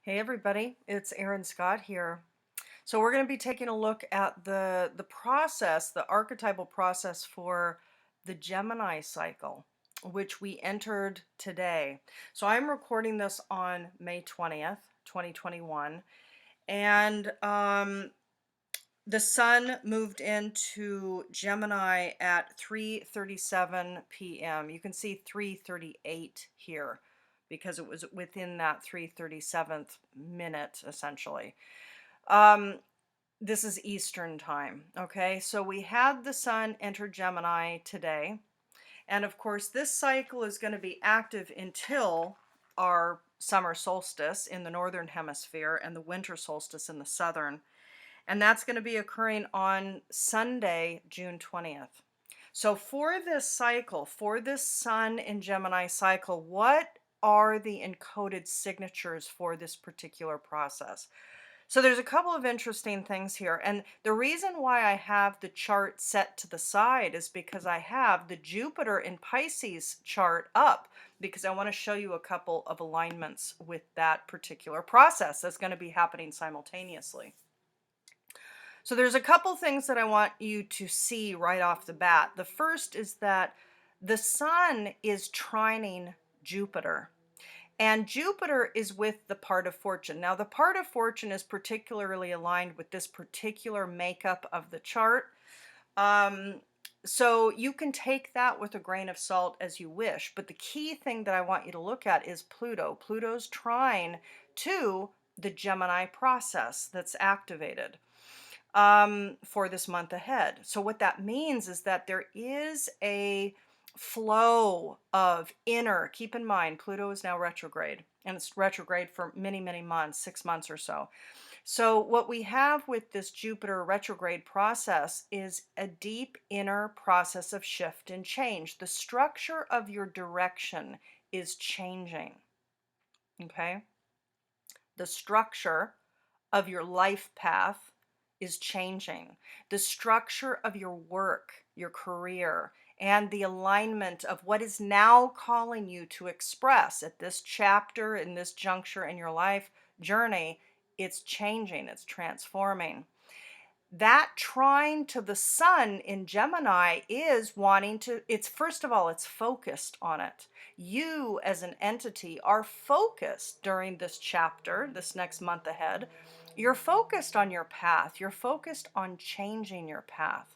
Hey everybody, it's Erin Scott here. So we're going to be taking a look at the process, the archetypal process for the Gemini cycle, which we entered today. So I'm recording this on May 20th, 2021, and the sun moved into Gemini at 3:37 p.m. You can see 3:38 here because it was within that 3:37th minute essentially. Um, this is Eastern time, okay? So we had the sun enter Gemini today, and of course this cycle is going to be active until our summer solstice in the northern hemisphere and the winter solstice in the southern, and that's going to be occurring on Sunday, June 20th. So for this cycle, for this Sun in Gemini cycle, what are the encoded signatures for this particular process? So there's a couple of interesting things here. And the reason why I have the chart set to the side is because I have the Jupiter in Pisces chart up, because I want to show you a couple of alignments with that particular process that's going to be happening simultaneously. So there's a couple things that I want you to see right off the bat. The first is that the sun is trining Jupiter, and Jupiter is with the part of fortune. Now, the part of fortune is particularly aligned with this particular makeup of the chart. Um, so you can take that with a grain of salt as you wish. But the key thing that I want you to look at is Pluto. Pluto's trine to the Gemini process that's activated for this month ahead. So what that means is that there is a flow of inner, keep in mind, Pluto is now retrograde, and it's retrograde for many, many months, 6 months or so. So what we have with this Jupiter retrograde process is a deep inner process of shift and change. The structure of your direction is changing, okay? The structure of your life path is changing. The structure of your work, your career, and the alignment of what is now calling you to express at this chapter, in this juncture in your life journey, it's changing, it's transforming. That trine to the sun in Gemini is wanting to, it's first of all, it's focused on it. You as an entity are focused during this chapter, this next month ahead. You're focused on your path. You're focused on changing your path.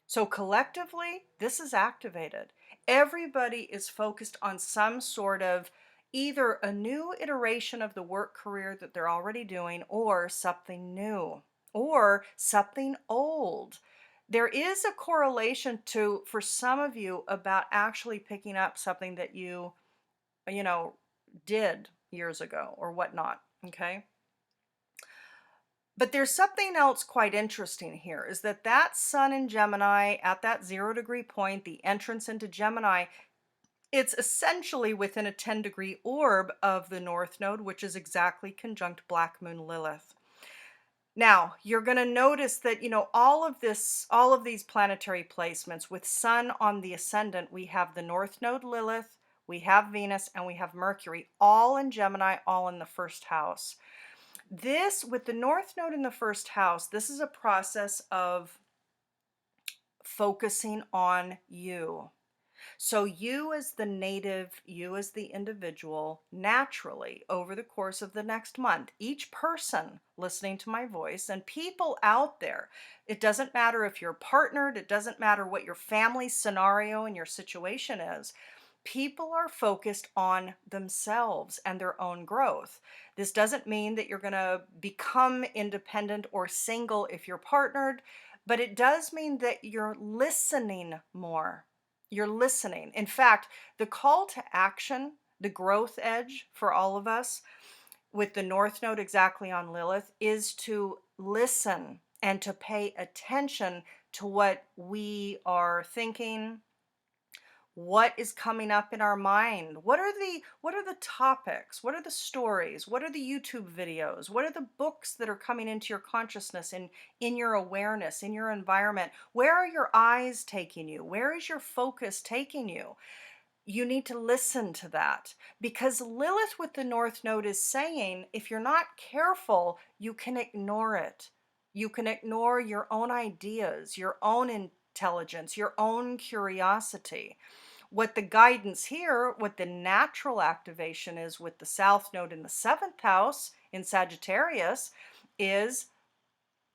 So collectively, this is activated. Everybody is focused on some sort of either a new iteration of the work career that they're already doing, or something new, or something old. There is a correlation to, for some of you, about actually picking up something that you know, did years ago or whatnot, okay? But there's something else quite interesting here, is that that sun in Gemini at that 0 degree point, the entrance into Gemini, it's essentially within a 10-degree orb of the North Node, which is exactly conjunct Black Moon Lilith. Now, you're going to notice that, all of these planetary placements with Sun on the ascendant, we have the North Node Lilith, we have Venus, and we have Mercury, all in Gemini, all in the first house. This, with the North Node in the first house, this is a process of focusing on you. So you as the native, you as the individual, naturally over the course of the next month, each person listening to my voice and people out there, it doesn't matter if you're partnered, it doesn't matter what your family scenario and your situation is. People are focused on themselves and their own growth. This doesn't mean that you're going to become independent or single if you're partnered, but it does mean that you're listening more. You're listening. In fact, the call to action, the growth edge for all of us with the North Node exactly on Lilith, is to listen and to pay attention to what we are thinking, what is coming up in our mind. What are the topics? What are the stories? What are the YouTube videos? What are the books that are coming into your consciousness and in your awareness, in your environment? Where are your eyes taking you? Where is your focus taking you? you need to listen to that, because Lilith with the North Node is saying if you're not careful, you can ignore it. You can ignore your own ideas, your own intelligence, your own curiosity. What the guidance here, what the natural activation is with the South Node in the seventh house in Sagittarius, is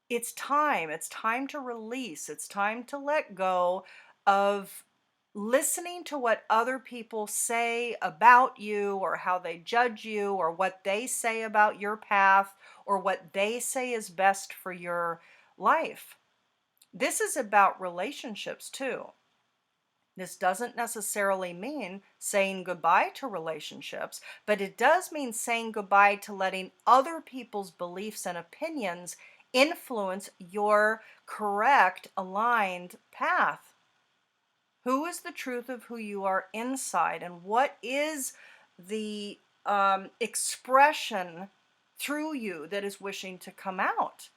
it's time. It's time to release. It's time to let go of listening to what other people say about you, or how they judge you, or what they say about your path, or what they say is best for your life. This is about relationships too. This doesn't necessarily mean saying goodbye to relationships, but it does mean saying goodbye to letting other people's beliefs and opinions influence your correct, aligned path. Who is the truth of who you are inside, and what is the expression through you that is wishing to come out?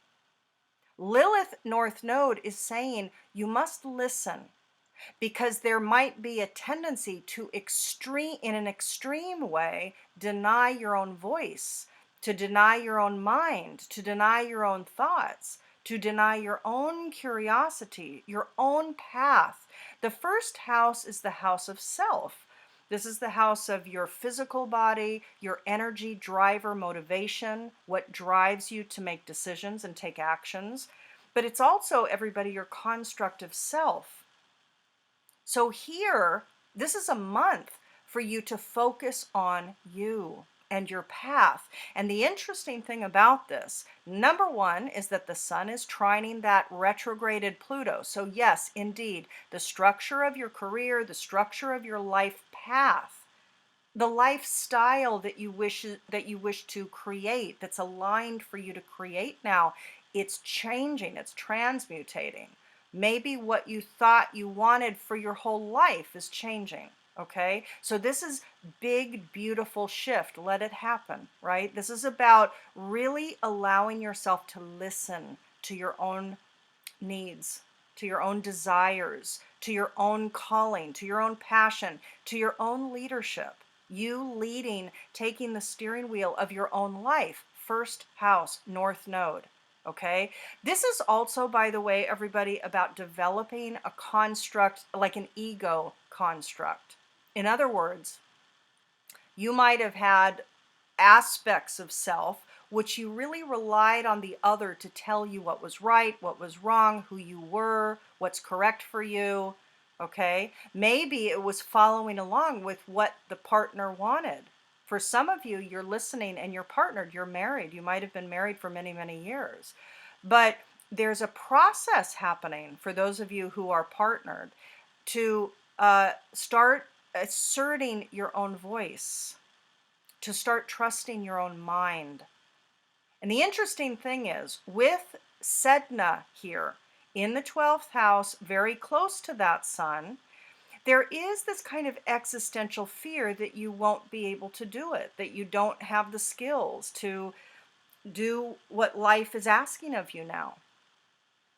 Lilith North Node is saying you must listen, because there might be a tendency to in an extreme way, deny your own voice, to deny your own mind, to deny your own thoughts, to deny your own curiosity, your own path. The first house is the house of self. This is the house of your physical body, your energy, driver, motivation, what drives you to make decisions and take actions. But it's also, everybody, your construct of self. So here, this is a month for you to focus on you and your path. And the interesting thing about this, number one, is that the sun is trining that retrograded Pluto. So yes, indeed, the structure of your career, the structure of your life path, the lifestyle that you wish to create, that's aligned for you to create now, it's changing, it's transmutating. Maybe what you thought you wanted for your whole life is changing. Okay, so this is big, beautiful shift. Let it happen, right? This is about really allowing yourself to listen to your own needs, to your own desires, to your own calling, to your own passion, to your own leadership. You leading, taking the steering wheel of your own life. First house, North Node. Okay. This is also, by the way, everybody, about developing a construct, like an ego construct. In other words, you might have had aspects of self which you really relied on the other to tell you what was right, what was wrong, who you were, what's correct for you. Okay, maybe it was following along with what the partner wanted. For some of you, you're listening and you're partnered, you're married, you might have been married for many, many years. But there's a process happening for those of you who are partnered to start asserting your own voice, to start trusting your own mind. And the interesting thing is, with Sedna here in the 12th house, very close to that sun, there is this kind of existential fear that you won't be able to do it, that you don't have the skills to do what life is asking of you now.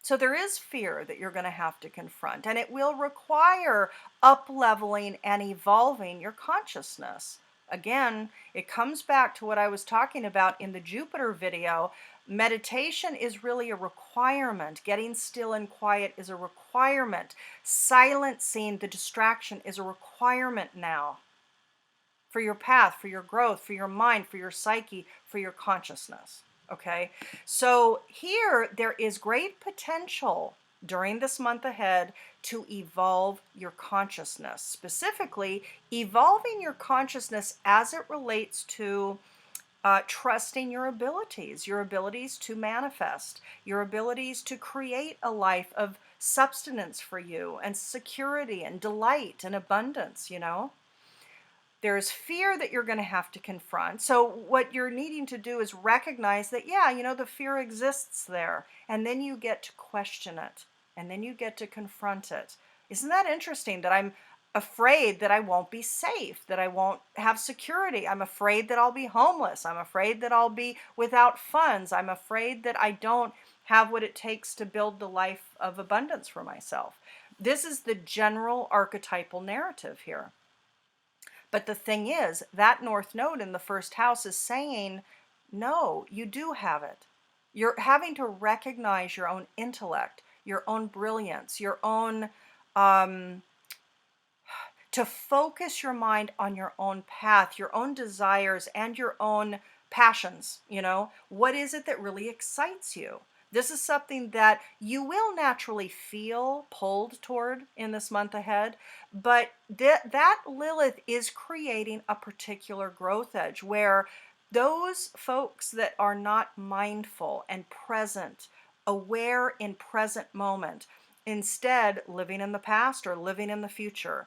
So there is fear that you're going to have to confront, and it will require up-leveling and evolving your consciousness. Again, it comes back to what I was talking about in the Jupiter video. Meditation is really a requirement. Getting still and quiet is a requirement. Silencing the distraction is a requirement now for your path, for your growth, for your mind, for your psyche, for your consciousness. Okay, so here there is great potential during this month ahead to evolve your consciousness, specifically evolving your consciousness as it relates to trusting your abilities to manifest, your abilities to create a life of substance for you, and security and delight and abundance, you know. There's fear that you're going to have to confront. So what you're needing to do is recognize that, yeah, you know, the fear exists there. And then you get to question it. And then you get to confront it. Isn't that interesting that I'm afraid that I won't be safe, that I won't have security? I'm afraid that I'll be homeless. I'm afraid that I'll be without funds. I'm afraid that I don't have what it takes to build the life of abundance for myself. This is the general archetypal narrative here. But the thing is, that North Node in the first house is saying, no, you do have it. You're having to recognize your own intellect, your own brilliance, your own, to focus your mind on your own path, your own desires, and your own passions. What is it that really excites you? This is something that you will naturally feel pulled toward in this month ahead, but that Lilith is creating a particular growth edge where those folks that are not mindful and present, aware in present moment, instead living in the past or living in the future,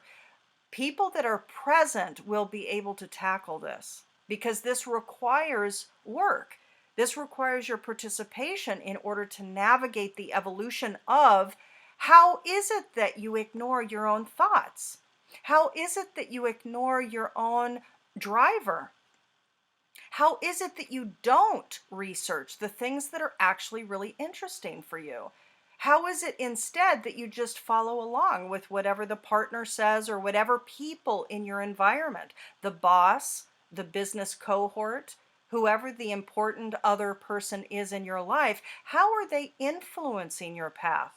people that are present will be able to tackle this because this requires work. This requires your participation in order to navigate the evolution of how is it that you ignore your own thoughts? How is it that you ignore your own driver? How is it that you don't research the things that are actually really interesting for you? How is it instead that you just follow along with whatever the partner says or whatever people in your environment, the boss, the business cohort, whoever the important other person is in your life, how are they influencing your path?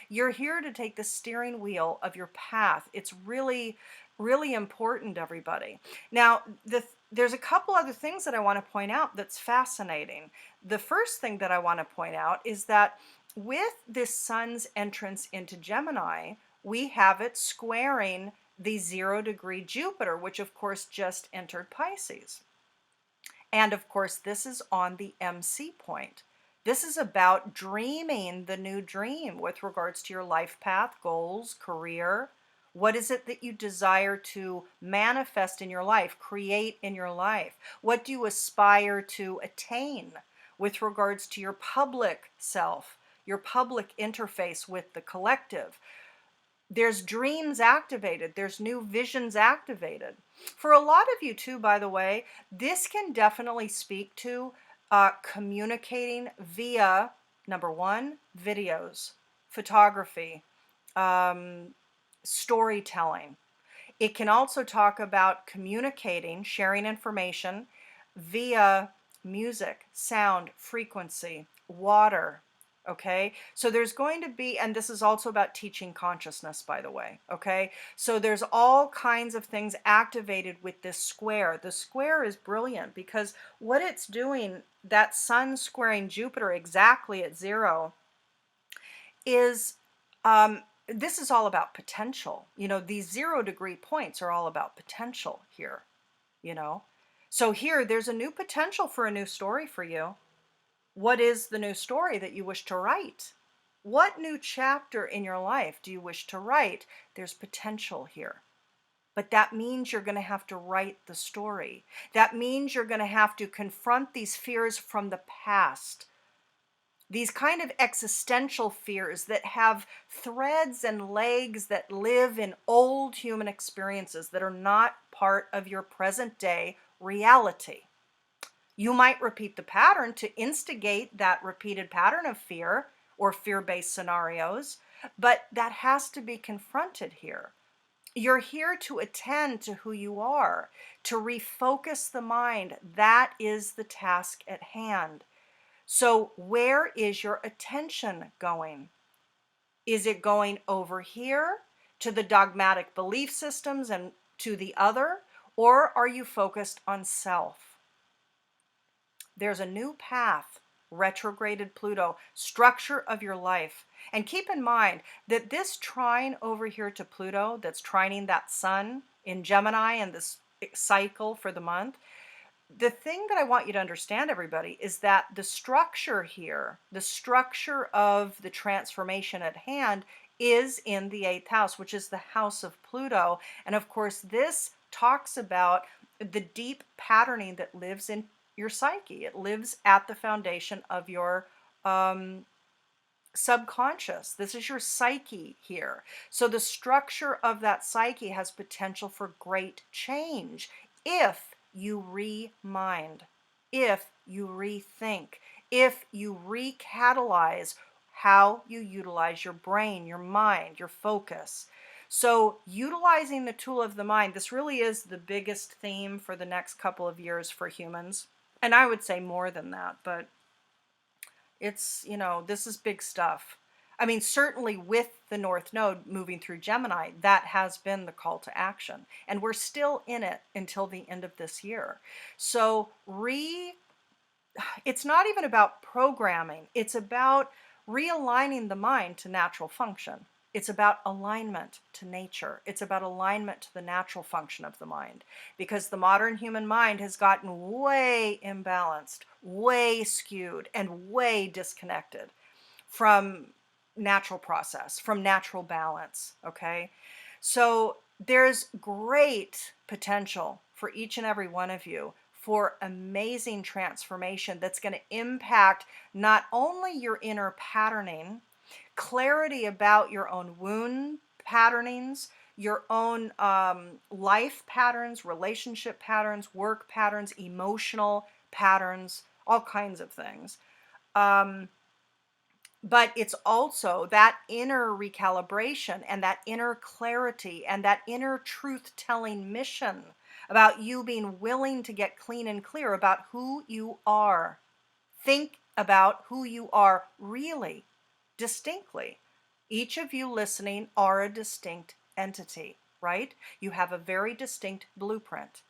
You're here to take the steering wheel of your path. It's really, really important, everybody. Now, there's a couple other things that I want to point out that's fascinating. The first thing that I want to point out is that with this sun's entrance into Gemini, we have it squaring the 0-degree Jupiter, which of course just entered Pisces. And of course, this is on the MC point. This is about dreaming the new dream with regards to your life path, goals, career. What is it that you desire to manifest in your life, create in your life? What do you aspire to attain with regards to your public self, your public interface with the collective? There's dreams activated. There's new visions activated. For a lot of you too, by the way, this can definitely speak to communicating via, number one, videos, photography, storytelling. It can also talk about communicating, sharing information via music, sound, frequency, water. Okay, so there's going to be, and this is also about teaching consciousness, by the way. Okay, so there's all kinds of things activated with this square. The square is brilliant because what it's doing, that sun squaring Jupiter exactly at 0, is this is all about potential. These 0-degree points are all about potential here. So here, there's a new potential for a new story for you. What is the new story that you wish to write? What new chapter in your life do you wish to write? There's potential here. But that means you're going to have to write the story. That means you're going to have to confront these fears from the past. These kind of existential fears that have threads and legs that live in old human experiences that are not part of your present day reality. You might repeat the pattern to instigate that repeated pattern of fear or fear-based scenarios, but that has to be confronted here. You're here to attend to who you are, to refocus the mind. That is the task at hand. So where is your attention going? Is it going over here to the dogmatic belief systems and to the other, or are you focused on self? There's a new path, retrograded Pluto, structure of your life. And keep in mind that this trine over here to Pluto that's trining that sun in Gemini and this cycle for the month, the thing that I want you to understand, everybody, is that the structure here, the structure of the transformation at hand is in the 8th house, which is the house of Pluto. And of course, this talks about the deep patterning that lives in your psyche. It lives at the foundation of your subconscious. This is your psyche here. So the structure of that psyche has potential for great change if you re-mind, if you rethink, if you recatalyze how you utilize your brain, your mind, your focus. So utilizing the tool of the mind, this really is the biggest theme for the next couple of years for humans. And I would say more than that, but it's, this is big stuff. I mean, certainly with the North Node moving through Gemini, that has been the call to action. And we're still in it until the end of this year. So it's not even about programming. It's about realigning the mind to natural function. It's about alignment to nature. It's about alignment to the natural function of the mind, because the modern human mind has gotten way imbalanced, way skewed, and way disconnected from natural process, from natural balance. Okay. So there's great potential for each and every one of you for amazing transformation that's going to impact not only your inner patterning, clarity about your own wound patternings, your own life patterns, relationship patterns, work patterns, emotional patterns, all kinds of things. But it's also that inner recalibration and that inner clarity and that inner truth-telling mission about you being willing to get clean and clear about who you are. Think about who you are really, distinctly. Each of you listening are a distinct entity, right? You have a very distinct blueprint.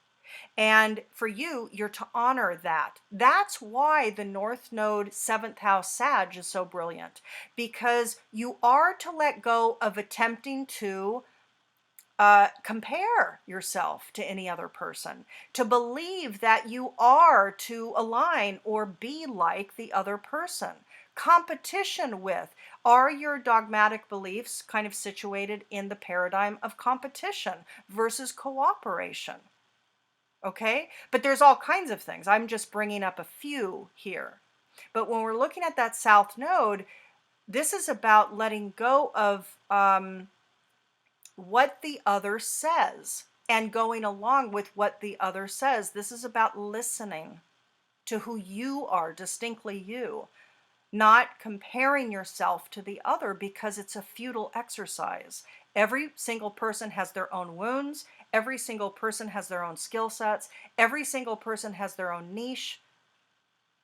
And for you, you're to honor that. That's why the North Node 7th house Sag is so brilliant, because you are to let go of attempting to compare yourself to any other person, to believe that you are to align or be like the other person. Competition with, are your dogmatic beliefs kind of situated in the paradigm of competition versus cooperation? Okay, but there's all kinds of things. I'm just bringing up a few here. But when we're looking at that South Node, this is about letting go of what the other says and going along with what the other says. This is about listening to who you are, distinctly you, not comparing yourself to the other, because it's a futile exercise. Every single person has their own wounds. Every single person has their own skill sets. Every single person has their own niche.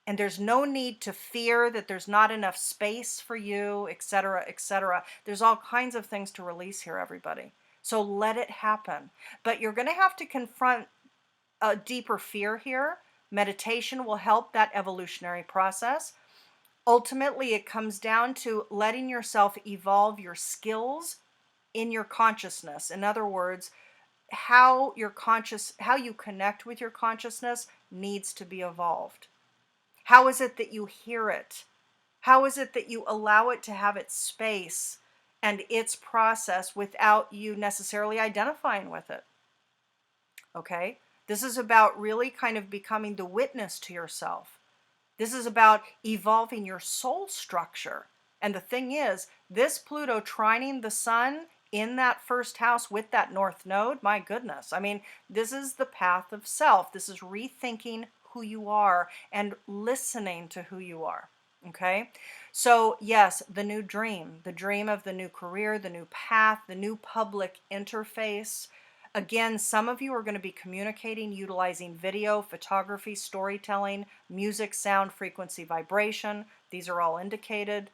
And there's no need to fear that there's not enough space for you, etc., etc. There's all kinds of things to release here, everybody. So let it happen. But you're going to have to confront a deeper fear here. Meditation will help that evolutionary process. Ultimately, it comes down to letting yourself evolve your skills in your consciousness. In other words, how you connect with your consciousness needs to be evolved. How is it that you hear it? How is it that you allow it to have its space and its process without you necessarily identifying with it? Okay? This is about really kind of becoming the witness to yourself. This is about evolving your soul structure. And the thing is, this Pluto trining the sun in that first house with that North Node, my goodness. I mean, this is the path of self. This is rethinking who you are and listening to who you are. Okay? So yes, the new dream, the dream of the new career, the new path, the new public interface. Again, some of you are going to be communicating utilizing video, photography, storytelling, music, sound, frequency, vibration. These are all indicated.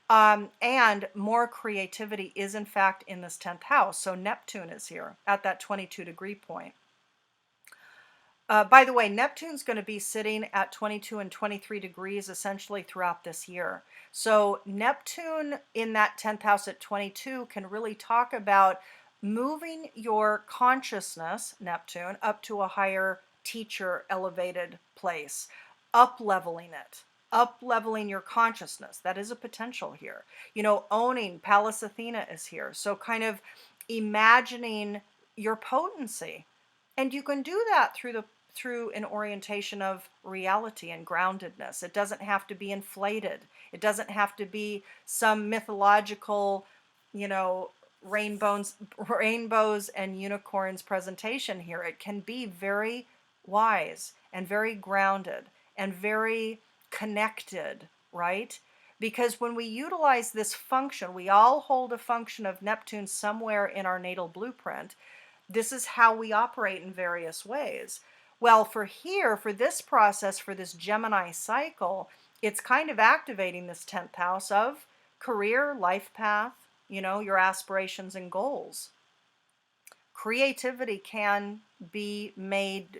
And more creativity is in fact in this 10th house. So Neptune is here at that 22-degree point. By the way, Neptune's going to be sitting at 22 and 23 degrees essentially throughout this year. So Neptune in that 10th house at 22 can really talk about moving your consciousness, Neptune, up to a higher teacher elevated place, up-leveling it, up-leveling your consciousness. That is a potential here. Owning, Pallas Athena is here. So kind of imagining your potency. And you can do that through an orientation of reality and groundedness. It doesn't have to be inflated. It doesn't have to be some mythological, rainbows and unicorns presentation here. It can be very wise and very grounded and very connected, right? Because when we utilize this function, we all hold a function of Neptune somewhere in our natal blueprint. This is how we operate in various ways. Well, for this process, for this Gemini cycle, it's kind of activating this 10th house of career, life path, your aspirations and goals. Creativity can be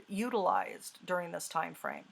utilized during this time frame.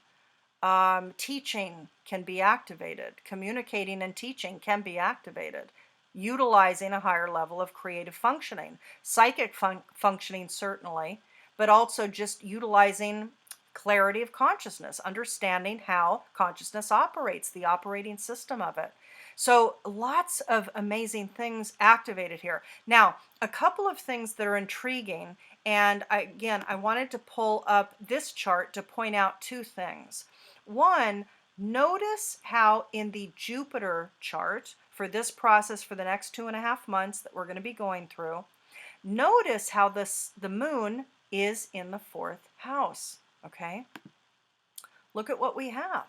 Teaching can be activated. Communicating and teaching can be activated, utilizing a higher level of creative functioning. Psychic functioning, certainly, but also just utilizing clarity of consciousness, understanding how consciousness operates, the operating system of it. So lots of amazing things activated here. Now, a couple of things that are intriguing, and I wanted to pull up this chart to point out two things. One, notice how in the Jupiter chart for this process for the next 2.5 months that we're going to be going through, notice how the moon is in the 4th house, okay? Look at what we have.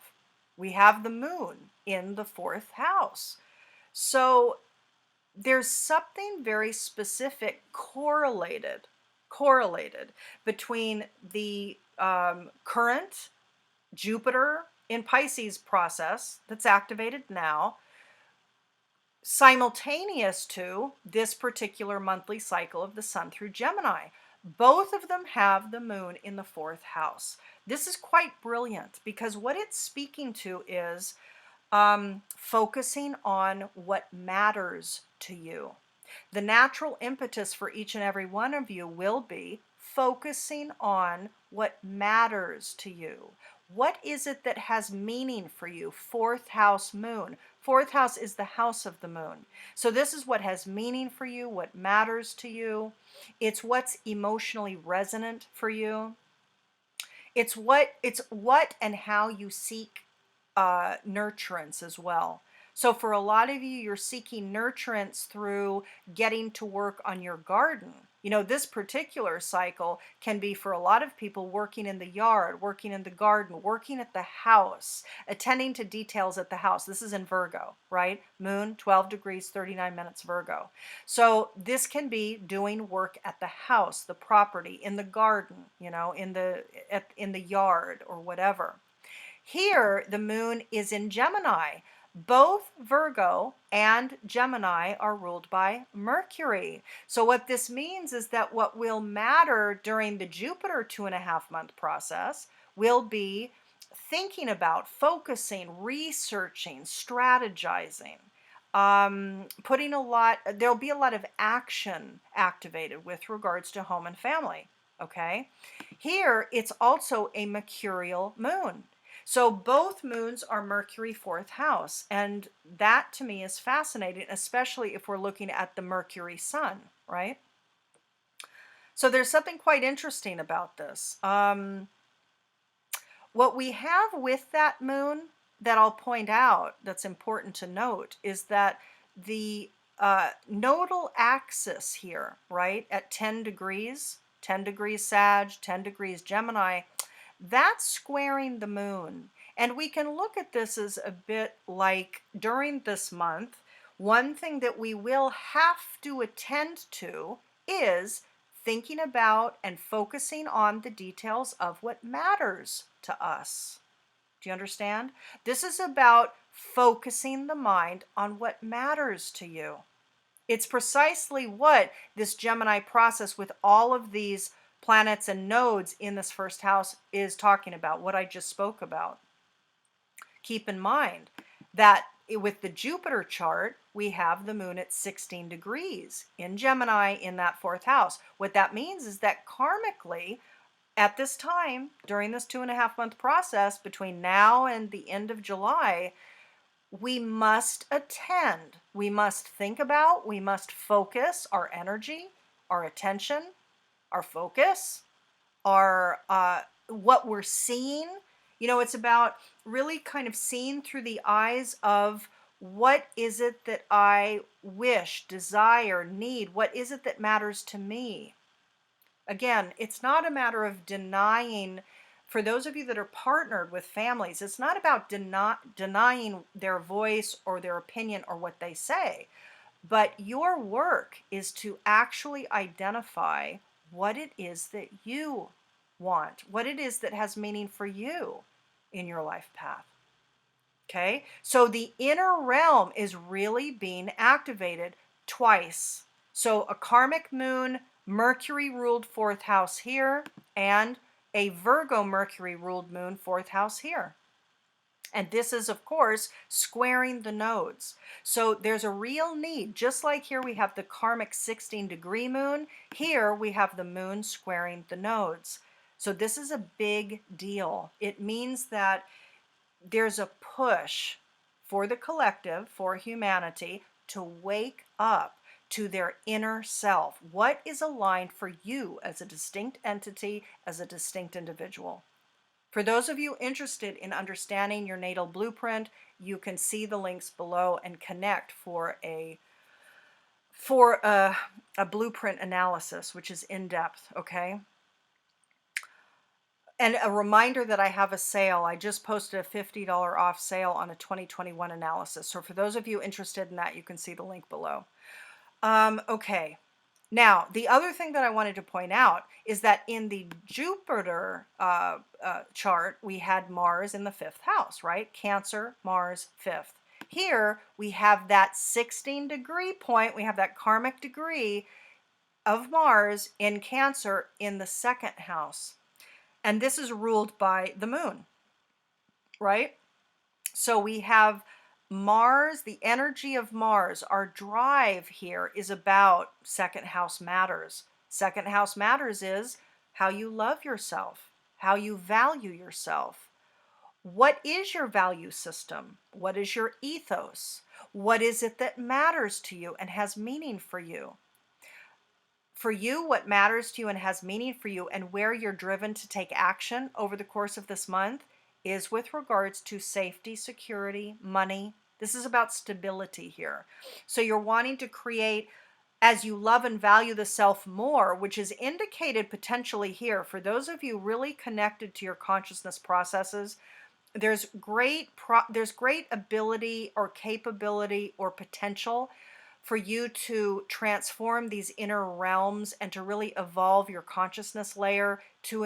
We have the moon in the 4th house. So there's something very specific correlated between the current Jupiter in Pisces process that's activated now, simultaneous to this particular monthly cycle of the sun through Gemini. Both of them have the moon in the 4th house. This is quite brilliant because what it's speaking to is focusing on what matters to you. The natural impetus for each and every one of you will be focusing on what matters to you. What is it that has meaning for you? 4th house moon. 4th house is the house of the moon. So this is what has meaning for you, what matters to you. It's what's emotionally resonant for you. It's what and how you seek nurturance as well. So for a lot of you, you're seeking nurturance through getting to work on your garden. This particular cycle can be for a lot of people working in the yard, working in the garden, working at the house, attending to details at the house. This is in Virgo, right? Moon, 12 degrees, 39 minutes Virgo. So this can be doing work at the house, the property, in the garden, in the yard or whatever. Here, the moon is in Gemini. Both Virgo and Gemini are ruled by Mercury. So what this means is that what will matter during the Jupiter 2.5-month process will be thinking about, focusing, researching, strategizing, there'll be a lot of action activated with regards to home and family, okay? Here, it's also a mercurial moon. So both moons are Mercury 4th house, and that to me is fascinating, especially if we're looking at the Mercury sun, right? So there's something quite interesting about this. What we have with that moon that I'll point out that's important to note is that the nodal axis here, right, at 10 degrees Sag, 10 degrees Gemini, that's squaring the moon. And we can look at this as a bit like during this month, one thing that we will have to attend to is thinking about and focusing on the details of what matters to us. Do you understand? This is about focusing the mind on what matters to you. It's precisely what this Gemini process with all of these planets and nodes in this 1st house is talking about, what I just spoke about. Keep in mind that with the Jupiter chart, we have the moon at 16 degrees in Gemini in that 4th house. What that means is that karmically, at this time, during this 2.5-month process between now and the end of July, we must attend, we must think about, we must focus our energy, our attention, our focus, our what we're seeing. It's about really kind of seeing through the eyes of what is it that I wish, desire, need, what is it that matters to me. Again, it's not a matter of denying For those of you that are partnered with families, it's not about denying their voice or their opinion or what they say, but your work is to actually identify what it is that you want, what it is that has meaning for you in your life path. Okay, so the inner realm is really being activated twice. So a karmic moon, Mercury ruled fourth house here, and a Virgo Mercury ruled moon, fourth house here. And this is, of course, squaring the nodes. So there's a real need. Just like here we have the karmic 16-degree moon, here we have the moon squaring the nodes. So this is a big deal. It means that there's a push for the collective, for humanity, to wake up to their inner self. What is aligned for you as a distinct entity, as a distinct individual? For those of you interested in understanding your natal blueprint, you can see the links below and connect for a blueprint analysis, which is in depth, okay? And a reminder that I have a sale. I just posted a $50 off sale on a 2021 analysis. So for those of you interested in that, you can see the link below. Okay. Now, the other thing that I wanted to point out is that in the Jupiter chart, we had Mars in the fifth house, right? Cancer, Mars, fifth. Here, we have that 16-degree point. We have that karmic degree of Mars in Cancer in the second house. And this is ruled by the moon, right? So we have Mars, the energy of Mars. Our drive here is about second house matters. Second house matters is how you love yourself, how you value yourself. What is your value system? What is your ethos? What is it that matters to you and has meaning for you? For you, what matters to you and has meaning for you, and where you're driven to take action over the course of this month, is with regards to safety, security, money. This is about stability here. So you're wanting to create, as you love and value the self more, which is indicated potentially here. For those of you really connected to your consciousness processes, there's great ability or capability or potential for you to transform these inner realms and to really evolve your consciousness layer to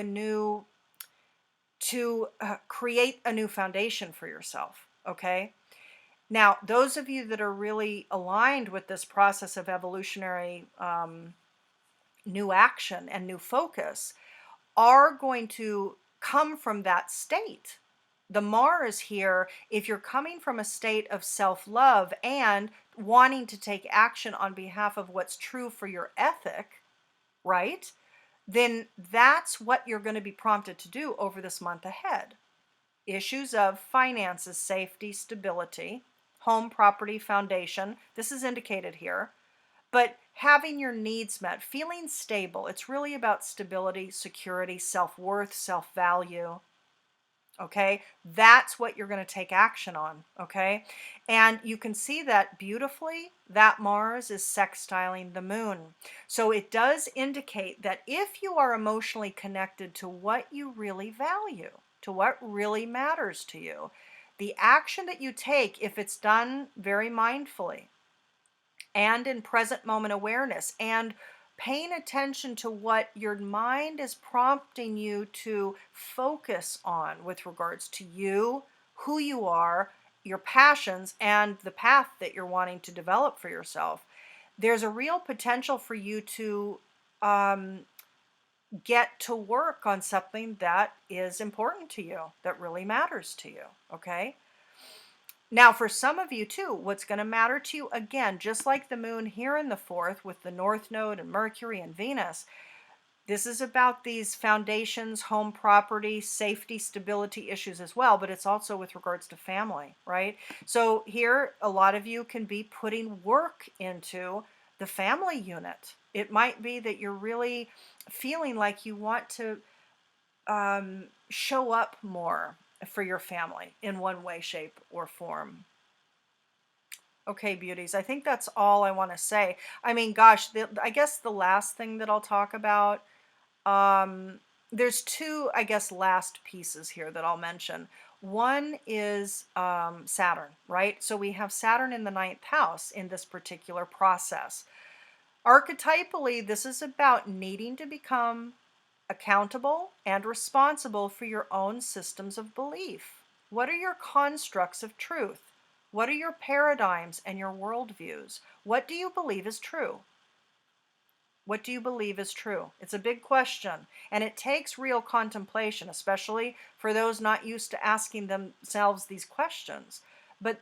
create a new foundation for yourself. Okay. Now, those of you that are really aligned with this process of evolutionary new action and new focus are going to come from that state. The Mars here, if you're coming from a state of self-love and wanting to take action on behalf of what's true for your ethic, right? Then that's what you're going to be prompted to do over this month ahead. Issues of finances, safety, stability, home, property, foundation. This is indicated here. But having your needs met, feeling stable. It's really about stability, security, self-worth, self-value. Okay, that's what you're going to take action on. Okay, and you can see that beautifully, that Mars is sextiling the moon. So it does indicate that if you are emotionally connected to what you really value, to what really matters to you, the action that you take, if it's done very mindfully and in present moment awareness and paying attention to what your mind is prompting you to focus on with regards to you, who you are, your passions, and the path that you're wanting to develop for yourself, there's a real potential for you to get to work on something that is important to you, that really matters to you, okay? Now, for some of you too, what's going to matter to you, again, just like the moon here in the fourth with the North Node and Mercury and Venus, this is about these foundations, home property, safety, stability issues as well, but it's also with regards to family, right? So here, a lot of you can be putting work into the family unit. It might be that you're really feeling like you want to show up more for your family in one way, shape, or form. Okay, beauties, I think that's all I want to say. I mean, gosh, I guess the last thing that I'll talk about there's two, I guess, last pieces here that I'll mention. One is Saturn, right? So we have Saturn in the ninth house in this particular process. Archetypally, this is about needing to become accountable and responsible for your own systems of belief. What are your constructs of truth? What are your paradigms and your worldviews? What do you believe is true? What do you believe is true? It's a big question, and it takes real contemplation, especially for those not used to asking themselves these questions. But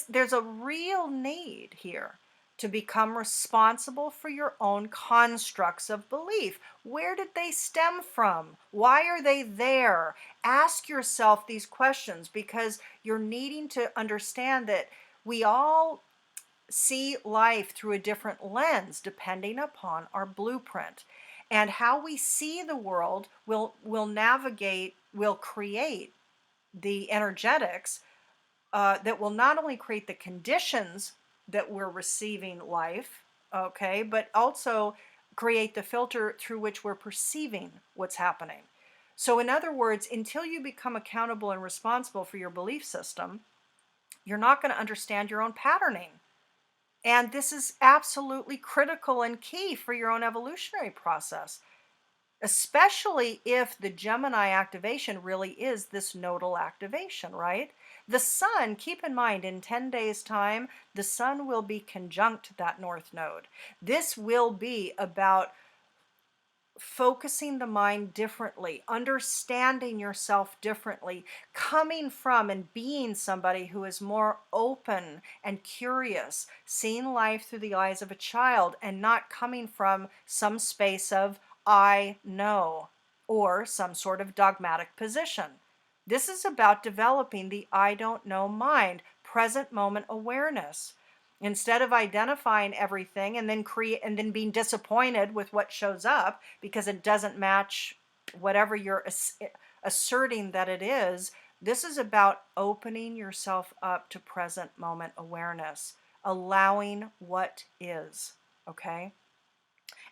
there's a real need here to become responsible for your own constructs of belief. Where did they stem from? Why are they there? Ask yourself these questions, because you're needing to understand that we all see life through a different lens depending upon our blueprint. And how we see the world will create the energetics that will not only create the conditions that we're receiving life, okay, but also create the filter through which we're perceiving what's happening. So in other words, until you become accountable and responsible for your belief system, you're not going to understand your own patterning. And this is absolutely critical and key for your own evolutionary process, especially if the Gemini activation really is this nodal activation, right? The sun, keep in mind, in 10 days' time, the sun will be conjunct that north node. This will be about focusing the mind differently, understanding yourself differently, coming from and being somebody who is more open and curious, seeing life through the eyes of a child, and not coming from some space of I know or some sort of dogmatic position. This is about developing the I don't know mind, present moment awareness. Instead of identifying everything and then being disappointed with what shows up because it doesn't match whatever you're asserting that it is, this is about opening yourself up to present moment awareness, allowing what is, okay?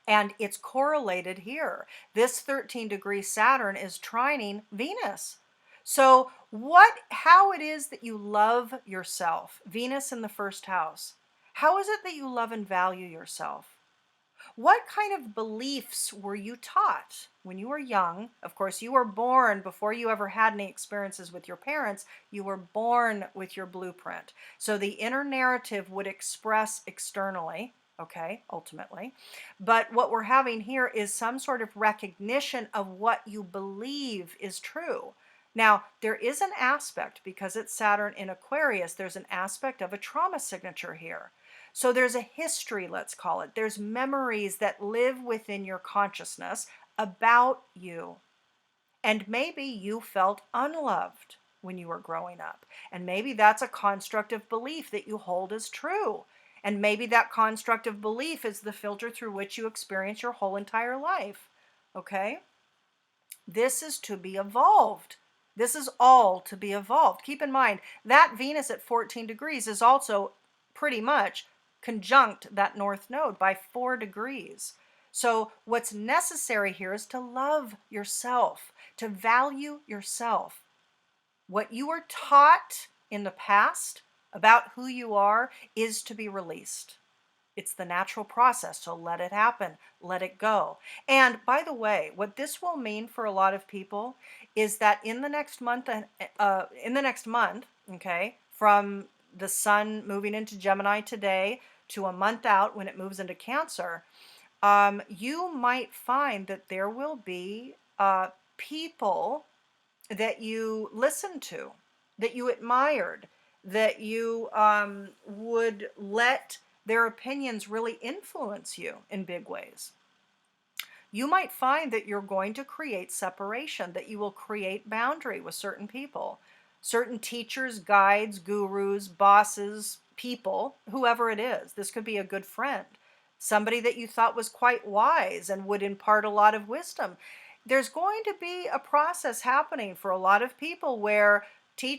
And it's correlated here. This 13-degree Saturn is trining Venus. So how it is that you love yourself, Venus in the first house. How is it that you love and value yourself? What kind of beliefs were you taught when you were young? Of course, you were born before you ever had any experiences with your parents. You were born with your blueprint. So the inner narrative would express externally, okay, ultimately. But what we're having here is some sort of recognition of what you believe is true. Now, there is an aspect, because it's Saturn in Aquarius, there's an aspect of a trauma signature here. So there's a history, let's call it. There's memories that live within your consciousness about you. And maybe you felt unloved when you were growing up. And maybe that's a construct of belief that you hold as true. And maybe that construct of belief is the filter through which you experience your whole entire life. Okay? This is to be evolved. This is all to be evolved. Keep in mind, that Venus at 14 degrees is also pretty much conjunct that north node by 4 degrees. So what's necessary here is to love yourself, to value yourself. What you were taught in the past about who you are is to be released. It's the natural process, so let it happen, let it go. And by the way, what this will mean for a lot of people is that in the next month, okay, from the sun moving into Gemini today to a month out when it moves into Cancer, you might find that there will be people that you listened to, that you admired, that you would let their opinions really influence you in big ways. You might find that you're going to create separation, that you will create boundary with certain people, certain teachers, guides, gurus, bosses, people, whoever it is. This could be a good friend, somebody that you thought was quite wise and would impart a lot of wisdom. There's going to be a process happening for a lot of people where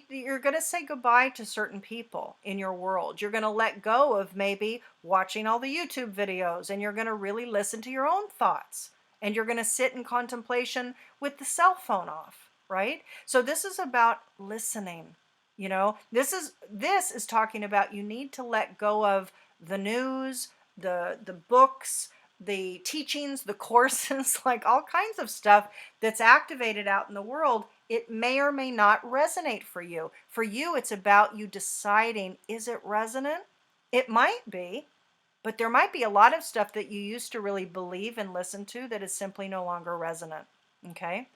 you're going to say goodbye to certain people in your world. You're going to let go of maybe watching all the YouTube videos, and you're going to really listen to your own thoughts and you're going to sit in contemplation with the cell phone off, right? So this is about listening. You know, this is talking about you need to let go of the news, the books, the teachings, the courses, like all kinds of stuff that's activated out in the world. It may or may not resonate for you. For you, it's about you deciding, is it resonant? It might be, but there might be a lot of stuff that you used to really believe and listen to that is simply no longer resonant. Okay?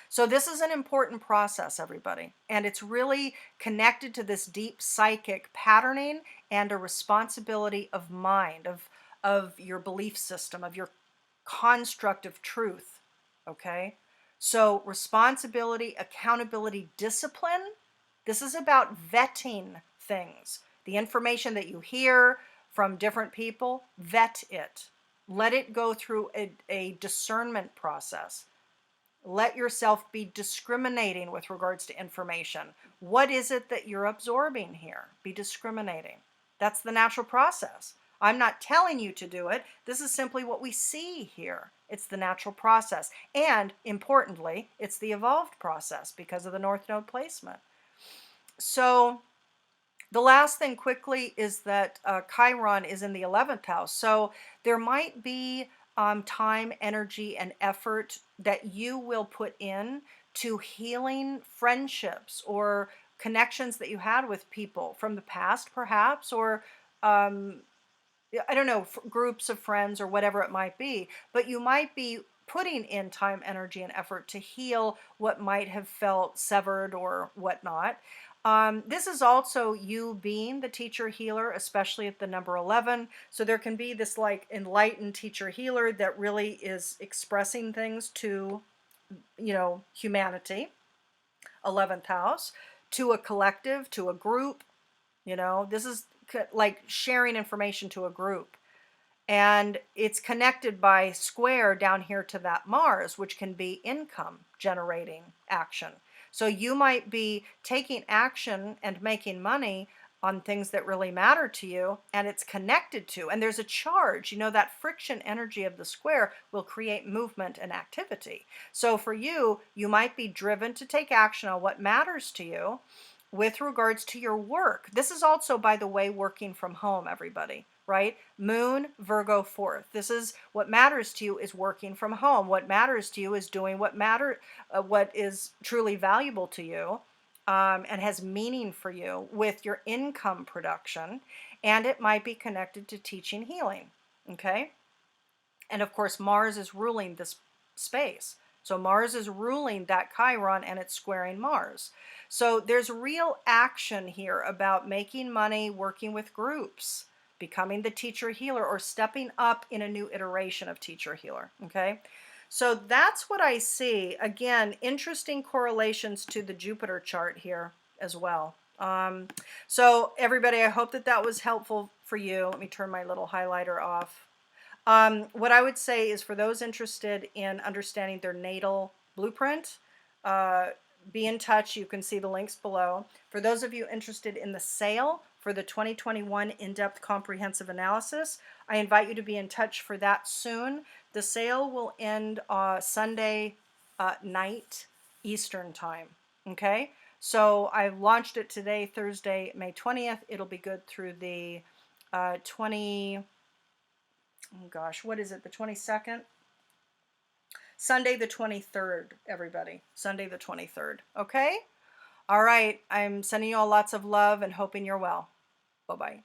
So this is an important process, everybody, and it's really connected to this deep psychic patterning and a responsibility of mind, of your belief system, of your construct of truth. Okay? So responsibility, accountability, discipline, this is about vetting things. The information that you hear from different people, vet it. Let it go through a discernment process. Let yourself be discriminating with regards to information. What is it that you're absorbing here? Be discriminating. That's the natural process. I'm not telling you to do it. This is simply what we see here. It's the natural process. And importantly, it's the evolved process because of the North Node placement. So the last thing quickly is that Chiron is in the 11th house. So there might be time, energy, and effort that you will put in to healing friendships or connections that you had with people from the past, perhaps, or I don't know, groups of friends or whatever it might be. But you might be putting in time, energy, and effort to heal what might have felt severed or whatnot. This is also you being the teacher healer, especially at the number 11. So there can be this like enlightened teacher healer that really is expressing things to, humanity, 11th house, to a collective, to a group. This is like sharing information to a group. And it's connected by square down here to that Mars, which can be income generating action. So you might be taking action and making money on things that really matter to you, and it's connected to, and there's a charge, that friction energy of the square will create movement and activity. So for you, you might be driven to take action on what matters to you with regards to your work. This is also, by the way, working from home, everybody, right? Moon, Virgo, 4th. This is what matters to you is working from home. What matters to you is doing what is truly valuable to you and has meaning for you with your income production. And it might be connected to teaching healing, okay? And of course, Mars is ruling this space. So Mars is ruling that Chiron and it's squaring Mars. So there's real action here about making money, working with groups, becoming the teacher healer, or stepping up in a new iteration of teacher healer, okay? So that's what I see. Again, interesting correlations to the Jupiter chart here as well. So everybody, I hope that that was helpful for you. Let me turn my little highlighter off. What I would say is for those interested in understanding their natal blueprint, be in touch. You can see the links below. For those of you interested in the sale for the 2021 in-depth comprehensive analysis, I invite you to be in touch for that soon. The sale will end Sunday night Eastern time. Okay, so I launched it today, Thursday, May 20th. It'll be good through the 20. Oh gosh, what is it? The 22nd? Sunday the 23rd, everybody. Sunday the 23rd. Okay? All right. I'm sending you all lots of love and hoping you're well. Bye-bye.